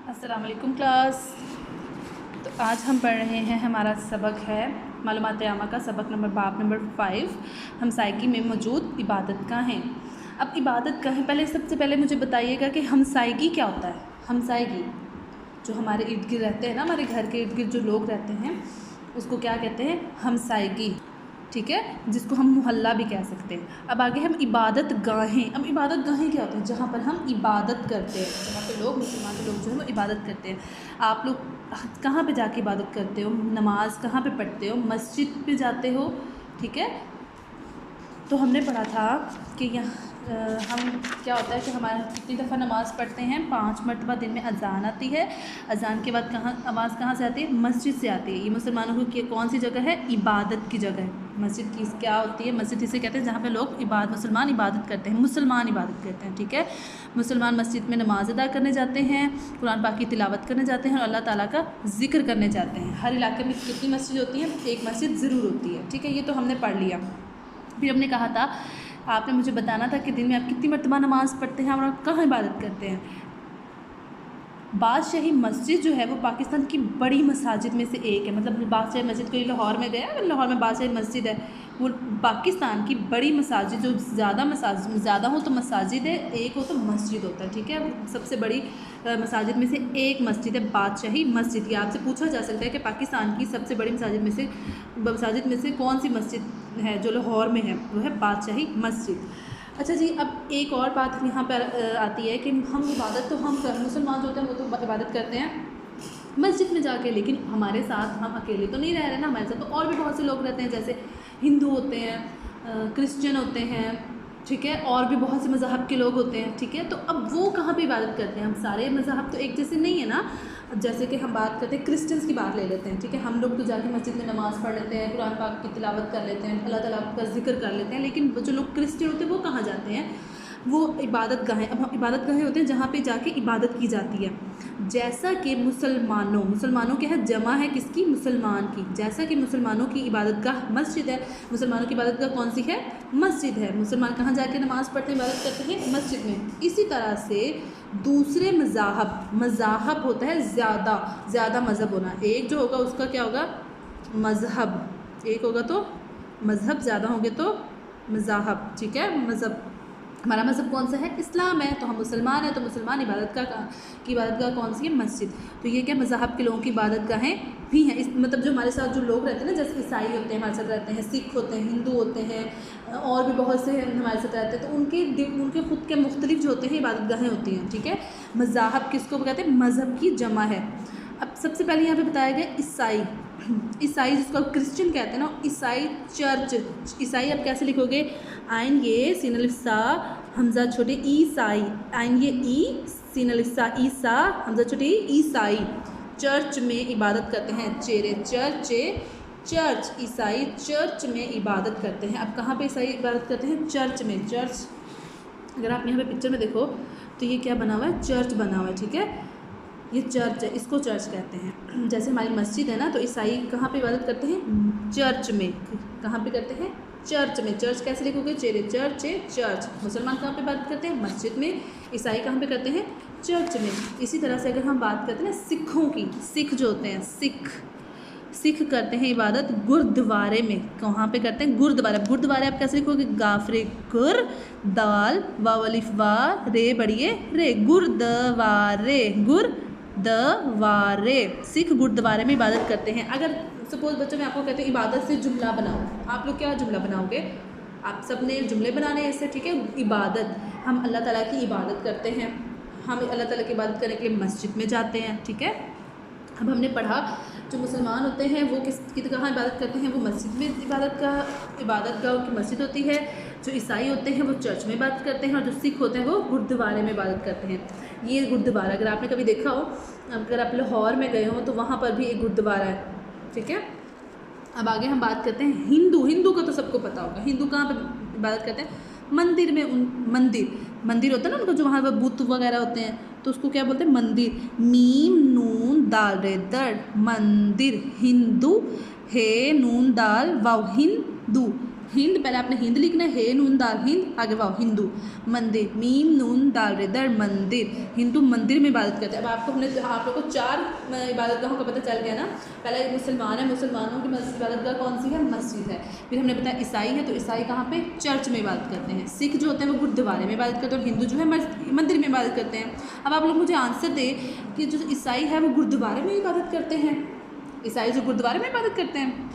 अस्सलाम वालेकुम क्लास। तो आज हम पढ़ रहे हैं, हमारा सबक है मालूमात आमा का सबक बाब नंबर 5। हम साइकी में मौजूद इबादत का हैं। अब इबादत का है, पहले सबसे पहले मुझे बताइएगा कि हमसायगी क्या होता है। हमसायगी जो हमारे इर्द गिर्द रहते हैं ना, हमारे घर के इर्द गिर्द जो लोग रहते हैं उसको क्या कहते हैं, हमसायगी, ठीक है, जिसको हम मोहल्ला भी कह सकते हैं। अब आगे हम इबादत गाहें। अब इबादत गाहें क्या होती हैं, जहाँ पर हम इबादत करते हैं, जहाँ पे लोग मुसलमान लोग जो है वो इबादत करते हैं। आप लोग कहाँ पे जाके इबादत करते हो, नमाज कहाँ पे पढ़ते हो, मस्जिद पे जाते हो, ठीक है। तो हमने पढ़ा था कि यहाँ हम क्या होता है कि हमारे कितनी दफ़ा नमाज़ पढ़ते हैं, 5 मरतबा दिन में अजान आती है। अजान के बाद आवाज़ कहाँ से आती है, मस्जिद से आती है। ये मुसलमानों की कौन सी जगह है, इबादत की जगह है। मस्जिद की क्या होती है, मस्जिद इसे कहते हैं जहाँ पे लोग मुसलमान इबादत करते हैं, मुसलमान इबादत करते हैं, ठीक है। मुसलमान मस्जिद में नमाज अदा करने जाते हैं, कुरान पाक की तिलावत करने जाते हैं और अल्लाह ताला का ज़िक्र करने जाते हैं। हर इलाके में कितनी मस्जिद होती है, एक मस्जिद ज़रूर होती है, ठीक है। ये तो हमने पढ़ लिया। फिर हमने कहा था, आपने मुझे बताना था कि दिन में आप कितनी मरतबा नमाज़ पढ़ते हैं और आप कहाँ इबादत करते हैं। बादशाही मस्जिद जो है वो पाकिस्तान की बड़ी मसाजिद में से एक है। मतलब बादशाही मस्जिद कोई लाहौर में गया, लाहौर में बादशाही मस्जिद है, वो पाकिस्तान की बड़ी मसाजिद, जो ज़्यादा हो तो मसाजिद है, एक हो तो मस्जिद होता है, ठीक है। सबसे बड़ी मसाजिद में से एक मस्जिद है बादशाही मस्जिद। ये आपसे पूछा जा सकता है कि पाकिस्तान की सबसे बड़ी मसाजिद में से कौन सी मस्जिद है जो लाहौर में है, वो है बादशाही मस्जिद। अच्छा जी, अब एक और बात यहाँ पर आती है कि हम इबादत तो मुसलमान जो होते हैं वो तो इबादत करते हैं मस्जिद में जाके, लेकिन हमारे साथ हम अकेले तो नहीं रह रहे ना, हमारे साथ तो और भी बहुत से लोग रहते हैं, जैसे हिंदू होते हैं, क्रिश्चियन होते हैं, ठीक है, और भी बहुत से मज़हब के लोग होते हैं, ठीक है। तो अब वो कहाँ पे इबादत करते हैं, हम सारे मज़हब तो एक जैसे नहीं है ना। जैसे कि हम बात करते हैं, क्रिश्चियंस की बात ले लेते हैं, ठीक है। हम लोग तो जाके मस्जिद में नमाज़ पढ़ लेते हैं, कुरान पाक की तिलावत कर लेते हैं, अल्लाह ताला का जिक्र कर लेते हैं, लेकिन जो लोग क्रिश्चियन होते हैं वो कहाँ जाते हैं, वो इबादत गाहें। अब इबादत गाहें होते हैं जहाँ पे जाके इबादत की जाती है। जैसा कि मुसलमानों के है जमा है किसकी, मुसलमान की। जैसा कि मुसलमानों की इबादत गाह मस्जिद है, मुसलमानों की इबादत गाह कौन सी है, मस्जिद है। मुसलमान कहाँ जाके नमाज़ पढ़ते हैं, इबादत करते हैं, मस्जिद में। इसी तरह से दूसरे मज़ाहब होता है ज़्यादा मज़हब होना। एक जो होगा उसका क्या होगा, मज़हब, एक होगा तो मज़हब, ज़्यादा होंगे तो मज़ाहब, ठीक है। मज़हब, हमारा मज़हब कौन सा है, इस्लाम है, तो हम मुसलमान हैं, तो मुसलमान इबादत गाह कौन सी है, मस्जिद। तो ये क्या, मज़हब के लोगों की इबादत गाहें भी हैं। इस मतलब जो हमारे साथ जो लोग रहते हैं ना, जैसे ईसाई होते हैं हमारे साथ रहते हैं, सिख होते हैं, हिंदू होते हैं, और भी बहुत से हमारे साथ रहते हैं, तो उनके ख़ुद के मुख्तलिफ जो होते हैं इबादत गाहें होती हैं, ठीक है। मज़हब किसको कहते हैं, मज़हब की जमा है। अब सबसे पहले यहाँ पे बताया गया ईसाई जिसको आप क्रिश्चियन कहते हैं ना, ईसाई चर्च। ईसाई आप कैसे लिखोगे, आइन ये सीन अलिफ सा हमजा छोटे ईसाई, आइन ये ई सीन अलिफ सा ईसा हमजा छोटे ईसाई। चर्च में इबादत करते हैं, चेरे चर्च, ईसाई चर्च में इबादत करते हैं। अब कहाँ पे ईसाई इबादत करते हैं, चर्च में। चर्च अगर आप यहाँ पे पिक्चर में देखो तो ये क्या बना हुआ है, चर्च बना हुआ है, ठीक है। ये चर्च है, इसको चर्च कहते हैं। जैसे हमारी मस्जिद है ना, तो ईसाई कहाँ पे इबादत करते हैं, चर्च में। कहाँ पे करते हैं, चर्च में। चर्च कैसे लिखोगे, चेरे चर्च। मुसलमान कहाँ पे इबादत करते हैं, मस्जिद में। ईसाई कहाँ पे करते हैं, चर्च में। इसी तरह से अगर हम बात करते हैं ना सिखों की, सिख जो होते हैं, सिख करते हैं इबादत गुरुद्वारे में। कहाँ पे करते हैं, गुरुद्वारे आप कैसे लिखोगे, गाफरे गुर, दाल वावलिफ वा, रे बड़िए रे, गुरुद्वारे सिख गुरुद्वारे में इबादत करते हैं। अगर सपोज बच्चों में आपको कहते हैं इबादत से जुमला बनाओ, आप लोग क्या जुमला बनाओगे, आप सब ने जुमले बनाने हैं इससे, ठीक है। इबादत, हम अल्लाह ताला की इबादत करते हैं, हम अल्लाह ताला की इबादत करने के लिए मस्जिद में जाते हैं, ठीक है। अब हमने पढ़ा जो मुसलमान होते हैं वो कहाँ इबादत करते हैं, वो मस्जिद में इबादत गाह की मस्जिद होती है। जो ईसाई होते हैं वो चर्च में इबादत करते हैं, और जो सिख होते हैं वो गुरुद्वारे में इबादत करते हैं। ये गुरुद्वारा अगर आपने कभी देखा हो, अगर आप लाहौर में गए हो तो वहाँ पर भी एक गुरुद्वारा है, ठीक है। अब आगे हम बात करते हैं हिंदू का तो सबको पता होगा, हिंदू कहाँ पर इबादत करते हैं, मंदिर में। मंदिर होता है ना उनको, जो वहाँ पर बुत वगैरह होते हैं, तो उसको क्या बोलते हैं, मंदिर। मीम नून दाल रे दर्द, मंदिर। हिंदू हे नून दाल वाव, हिंदू, हिंद, पहले आपने हिंद लिखना है, हे नून दाल हिंद, आगे वाओ हिंदू। मंदिर, मीम नून दाल रे दर मंदिर, हिंदू मंदिर में इबादत करते हैं। अब आपको हमने आप लोगों को 4 इबादतगाहों का पता चल गया ना। पहले मुसलमान है, मुसलमानों की इबादतगाह कौन सी है? मस्जिद है। फिर हमने बताया ईसाई है, तो ईसाई कहाँ पे? चर्च में इबादत करते हैं। सिख जो होते हैं वो गुरुद्वारे में इबादत करते हैं, और हिंदू जो है मंदिर में इबादत करते हैं। अब आप लोग मुझे आंसर दें कि जो ईसाई है वो गुरुद्वारे में इबादत करते हैं? ईसाई जो गुरुद्वारे में इबादत करते हैं?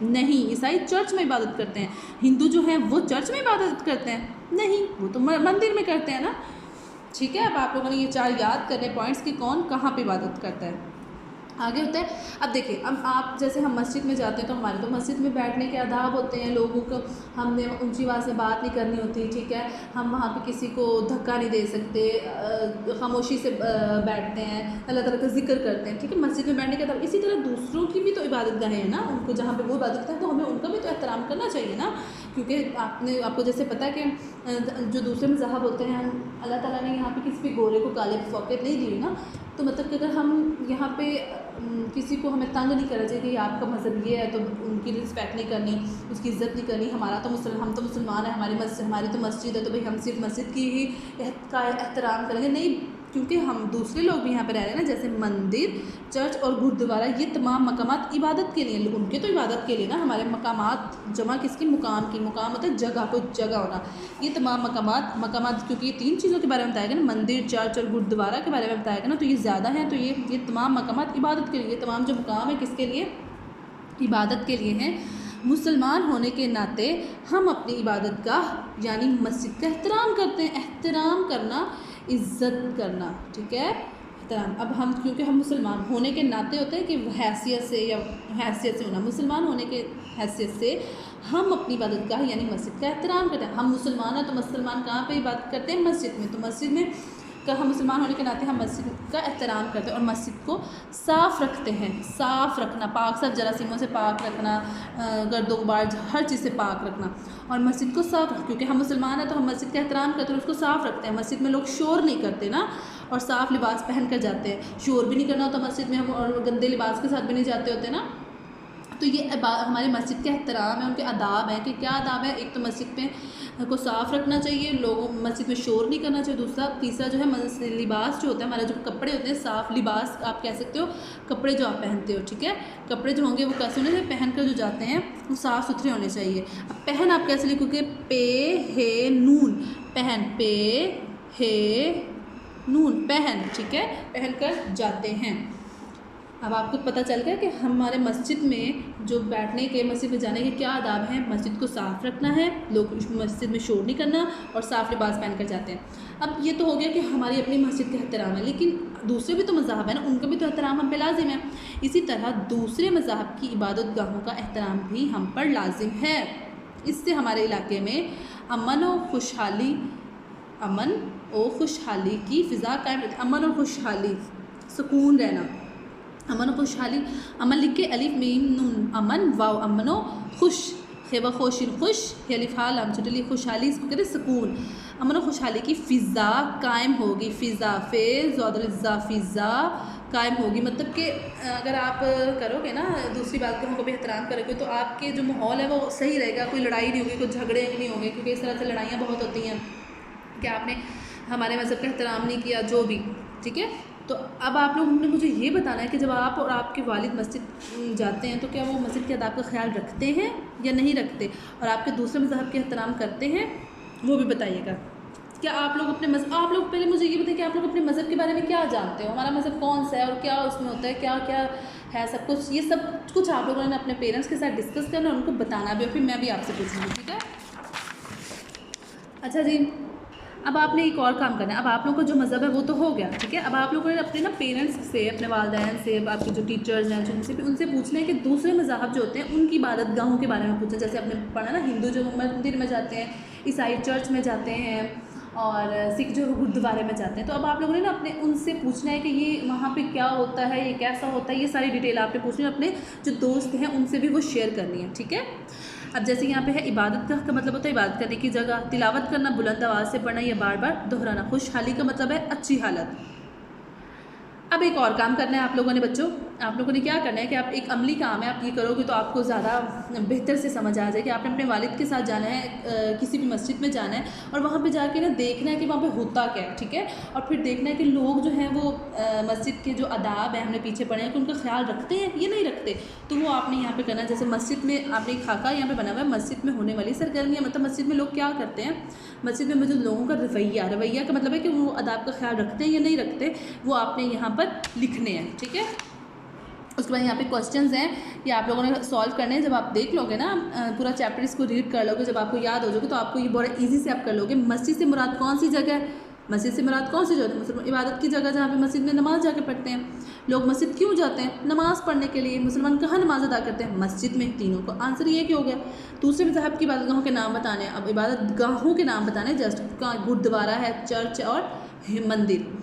नहीं, ईसाई चर्च में इबादत करते हैं। हिंदू जो हैं वो चर्च में इबादत करते हैं? नहीं, वो तो मंदिर में करते हैं ना। ठीक है, अब आप लोगों ने ये 4 याद करने पॉइंट्स कि कौन कहाँ पे इबादत करता है। आगे होता है, अब देखिए, अब आप जैसे हम मस्जिद में जाते हैं तो हमारे तो मस्जिद में बैठने के आदाब होते हैं। लोगों को हमने ऊंची आवाज़ में बात नहीं करनी होती, ठीक है। हम वहाँ पे किसी को धक्का नहीं दे सकते, खामोशी से बैठते हैं, अल्लाह ताला का जिक्र करते हैं, ठीक है। मस्जिद में बैठने के आदाब, इसी तरह दूसरों की भी तो इबादत गाहें हैं ना, उनको जहाँ पे वो इबादत करते हैं तो हमें उनका भी तो एहतराम करना चाहिए ना। क्योंकि आपको जैसे पता है कि जो दूसरे मज़हब होते हैं, अल्लाह ताला ने यहाँ पे किसी भी गोरे को काले पे फौक़ियत नहीं दी ना। तो मतलब कि अगर हम यहाँ पे किसी को हमें तंग नहीं करना चाहिए कि आपका मज़हब ये है तो उनकी रिस्पेक्ट नहीं करनी, उसकी इज़्ज़त नहीं करनी। हम तो मुसलमान हैं, हमारी तो मस्जिद है, तो भाई हम सिर्फ मस्जिद की ही का एहतराम करेंगे। नहीं, क्योंकि हम दूसरे लोग भी यहाँ पे रह रहे हैं ना, जैसे मंदिर, चर्च और गुरुद्वारा, ये तमाम मकामात इबादत के लिए, उनके तो इबादत के लिए ना। हमारे मकामात जमा किसकी? मुकाम की। मुकाम होता है जगह, कोई जगह होना। ये तमाम मकामात क्योंकि ये 3 चीज़ों के बारे में बताया गया ना, मंदिर, चर्च और गुरुद्वारा के बारे में बताया गया ना, तो ये ज़्यादा हैं। तो ये तमाम मकामात इबादत के लिए, ये तमाम जो मुकाम है किसके लिए? इबादत के लिए हैं। मुसलमान होने के नाते हम अपनी इबादत गाह यानी मस्जिद का एहतराम करते हैं। एहतराम करना, इज़्ज़त करना, ठीक है, एहतराम। अब हम क्योंकि हम मुसलमान होने के नाते होते हैं कि हैसियत से होना, मुसलमान होने के हैसियत से हम अपनी इबादत गाह यानी मस्जिद का एहतराम करते हैं। हम मुसलमान हैं तो मुसलमान कहाँ पे इबादत करते हैं? मस्जिद में। तो मस्जिद में हम मुसलमान होने के नाते हम मस्जिद का एहतराम करते हैं और मस्जिद को साफ़ रखते हैं। साफ़ रखना, पाक साफ, जरासीमों से पाक रखना, गर्दो गुबार, हर चीज़ से पाक रखना, और मस्जिद को साफ़, क्योंकि हम मुसलमान हैं तो हम मस्जिद का एहतराम करते हैं और उसको साफ़ रखते हैं। मस्जिद में लोग शोर नहीं करते ना, और साफ़ लिबास पहन कर जाते हैं। शोर भी नहीं करना होता मस्जिद में हम, और गंदे लिबास के साथ भी नहीं जाते होते ना। तो ये हमारे मस्जिद के एहतराम है, उनके आदाब हैं कि क्या आदाब है। एक तो मस्जिद में को साफ़ रखना चाहिए, लोगों मस्जिद में शोर नहीं करना चाहिए। तीसरा जो है लिबास जो होता है हमारा, जो कपड़े होते हैं, साफ़ लिबास आप कह सकते हो, कपड़े जो आप पहनते हो, ठीक है। कपड़े जो होंगे वो कैसे होने चाहिए? पहन कर जो जाते हैं वो साफ़ सुथरे होने चाहिए। अब पहन आप कैसे लिखोगे? पे हे नून, पहन, पे हे नून, पहन, ठीक है, पहन कर जाते हैं। अब आपको पता चल गया कि हमारे मस्जिद में जो बैठने के, मस्जिद में जाने के क्या आदाब हैं। मस्जिद को साफ़ रखना है, लोग मस्जिद में शोर नहीं करना, और साफ़ लिबास पहन कर जाते हैं। अब ये तो हो गया कि हमारी अपनी मस्जिद का एहतराम है, लेकिन दूसरे भी तो मज़हब है ना, उनका भी तो एहतराम हम पे लाजिम है। इसी तरह दूसरे मज़हब की इबादत गाहों का एहतराम भी हम पर लाजिम है। इससे हमारे इलाके में अमन और खुशहाली की फ़िज़ा कायम रहती है। अमन और खुशहाली, सुकून रहना, अमन और खुशहाली। अमन लिख के अलिफ मीम नून, अमन वाव, अमनो खुश, खेवा खोशिन खुश, अलिफ हा लाम छोटे, खुशहाली इसको कहते हैं सुकून। अमन और खुशहाली की फ़िज़ा कायम होगी। फ़िज़ा फ़िज़ा कायम होगी, मतलब कि अगर आप करोगे ना, दूसरी बात को भी एहतराम करोगे तो आपके जो माहौल है वो सही रहेगा। कोई लड़ाई नहीं होगी, कोई झगड़े नहीं होंगे, क्योंकि इस तरह से लड़ाइयाँ बहुत होती हैं कि आपने हमारे मज़हब का एहतराम नहीं किया, जो भी, ठीक है। तो अब आप लोगों ने मुझे ये बताना है कि जब आप और आपके वालिद मस्जिद जाते हैं तो क्या वो मस्जिद के आदाब का ख्याल रखते हैं या नहीं रखते, और आपके दूसरे मज़हब के एहतराम करते हैं, वो भी बताइएगा। क्या आप लोग आप लोग पहले मुझे ये बताइए कि आप लोग अपने मज़हब के बारे में क्या जानते हो, हमारा मज़हब कौन सा है और क्या उसमें होता है, क्या क्या है, सब कुछ। ये सब कुछ आप लोगों ने अपने पेरेंट्स के साथ डिस्कस करना और उनको बताना भी, और फिर मैं भी आपसे पूछूँगी, ठीक है। अच्छा जी, अब आपने एक और काम करना है। अब आप लोगों का जो मज़हब है वो तो हो गया, ठीक है। अब आप लोगों ने अपने ना पेरेंट्स से, अपने वालिदैन से, आपके जो टीचर्स हैं जिनसे भी, उनसे पूछना है कि दूसरे मज़हब जो होते हैं उनकी इबादत गाहों के बारे में पूछना। जैसे आपने पढ़ा ना, हिंदू जो मंदिर में जाते हैं, ईसाई चर्च में जाते हैं, और सिख जो गुरुद्वारे में जाते हैं। तो अब आप लोगों ने ना अपने उनसे पूछना है कि ये वहाँ पे क्या होता है, ये कैसा होता है, ये सारी डिटेल आपने पूछनी है। अपने जो दोस्त हैं उनसे भी वो शेयर करनी है, ठीक है। अब जैसे यहाँ पे है इबादत का मतलब होता है इबादत करने की जगह, तिलावत करना, बुलंद आवाज़ से पढ़ना या बार बार दोहराना। खुशहाली का मतलब है अच्छी हालत। अब एक और काम करना है आप लोगों ने बच्चों, आप लोगों ने क्या करना है कि आप एक अमली काम है, आप ये करोगे तो आपको ज़्यादा बेहतर से समझ आ जाए कि आपने अपने वालिद के साथ जाना है किसी भी मस्जिद में जाना है और वहाँ पे जाके ना देखना है कि वहाँ पे होता क्या है, ठीक है। और फिर देखना है कि लोग जो हैं वो मस्जिद के जो आदाब हैं हमने पीछे पढ़े हैं कि उनका ख्याल रखते हैं ये नहीं रखते, तो वो आपने यहाँ पे करना है। जैसे मस्जिद में आपने एक खाका यहाँ पे बना हुआ है मस्जिद में होने वाली सरगर्मियाँ, मतलब मस्जिद में लोग क्या करते हैं, मस्जिद में मौजूद लोगों का रवैया का मतलब है कि वो आदाब का ख्याल रखते हैं या नहीं रखते, वो आपने यहाँ पर लिखने हैं, ठीक है। उसके बाद यहाँ पे क्वेश्चंस हैं, ये आप लोगों ने सॉल्व करने हैं। जब आप देख लोगे ना पूरा चैप्टर इसको रीड कर लोगे, जब आपको याद हो जाएगा तो आपको ये बड़ा इजी से आप कर लोगे। मस्जिद से मुराद कौन सी जगह है, मस्जिद से मुराद कौन सी जगह है, मुसलमान इबादत की जगह जहाँ पे मस्जिद में नमाज जाके पढ़ते हैं। लोग मस्जिद क्यों जाते हैं, नमाज़ पढ़ने के लिए। मुसलमान कहाँ नमाज अदा करते हैं, मस्जिद में। तीनों को आंसर ये क्यों हो गया। दूसरे मज़हब की इबादत गाहों के नाम बताने, अब इबादत गाहों के नाम बताने, जस्ट गुरुद्वारा है, चर्च और मंदिर।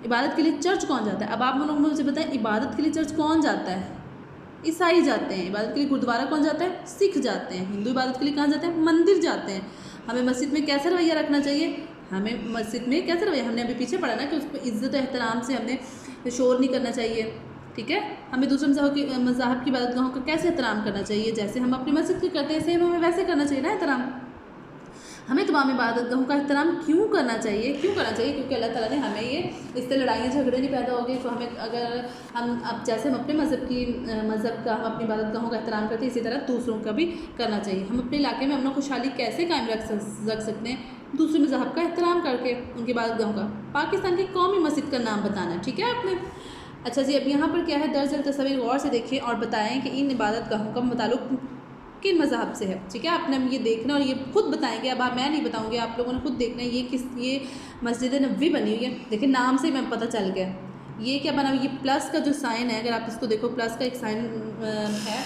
इबादत के लिए चर्च कौन जाता है, अब आप लोग मुझे बताएं इबादत के लिए चर्च कौन जाता है, ईसाई जाते हैं। इबादत के लिए गुरुद्वारा कौन जाता है, सिख जाते हैं। हिंदू इबादत के लिए कहाँ जाते हैं, मंदिर जाते हैं। हमें मस्जिद में कैसा रवैया रखना चाहिए, हमें मस्जिद में कैसा रवैया, हमने अभी पीछे पढ़ा ना कि उस पर इज़्ज़त एहतराम से हमने शोर नहीं करना चाहिए, ठीक है। हमें दूसरे मज़हब की इबादत गाहों का कैसे एहतराम करना चाहिए, जैसे हम अपनी मस्जिद की करते हैं सेम हमें वैसे करना चाहिए ना एहतराम। हमें तमाम इबादत गाहों का एहतराम क्यों करना चाहिए, क्योंकि अल्लाह ताला ने हमें ये इससे लड़ाइयाँ झगड़े नहीं पैदा हो गए। तो हमें अगर हम अब जैसे हम अपने मज़हब का हम अपनी इबादत गाहों का एहतराम करते हैं, इसी तरह दूसरों का भी करना चाहिए। हम अपने इलाके में अमन खुशहाली कैसे कायम रख सकते हैं, दूसरे मज़हब का एहतराम करके उनकी इबादत गाहों का। पाकिस्तान की कौमी मस्जिद का नाम बताना, ठीक है आपने। अच्छा जी, अब यहाँ पर क्या है, दर्ज तस्वीर गौर से देखिए और बताएं कि इन इबादत गाहों का मुताल्लुक किन मज़हब से है, ठीक है। आपने ये देखना और ये खुद बताएंगे, अब मैं नहीं बताऊंगी, आप लोगों ने खुद देखना है। ये मस्जिद नबवी बनी हुई है, देखिए नाम से मैं पता चल गया। ये क्या बना हुआ, ये प्लस का जो साइन है, अगर आप इसको देखो प्लस का एक साइन है,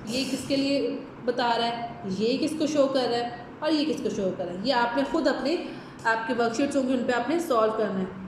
ये किसके लिए बता रहा है, ये किसको शो कर रहा है और ये किसको शो कर रहा है। ये आपने खुद अपने आपके वर्कशीट्स होंगे उन पर आपने सॉल्व करना है।